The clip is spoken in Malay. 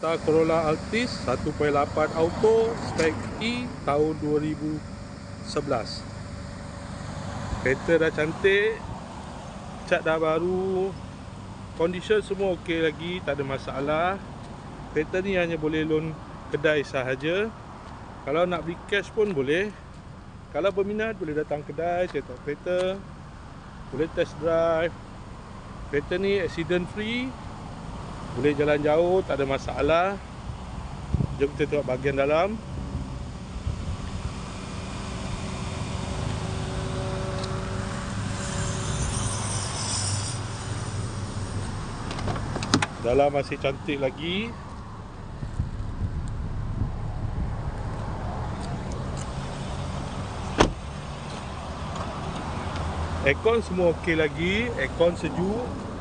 Toyota Corolla Altis 1.8 auto spek E tahun 2011. Kereta dah cantik, cat dah baru, condition semua okey lagi, tak ada masalah. Kereta ni hanya boleh loan kedai sahaja. Kalau nak beli cash pun boleh. Kalau berminat boleh datang kedai, saya tengok kereta, boleh test drive. Kereta ni accident free, boleh jalan jauh, tak ada masalah. Jom kita tengok bahagian dalam. Dalam masih cantik lagi. Aircon semua okey lagi, aircon sejuk.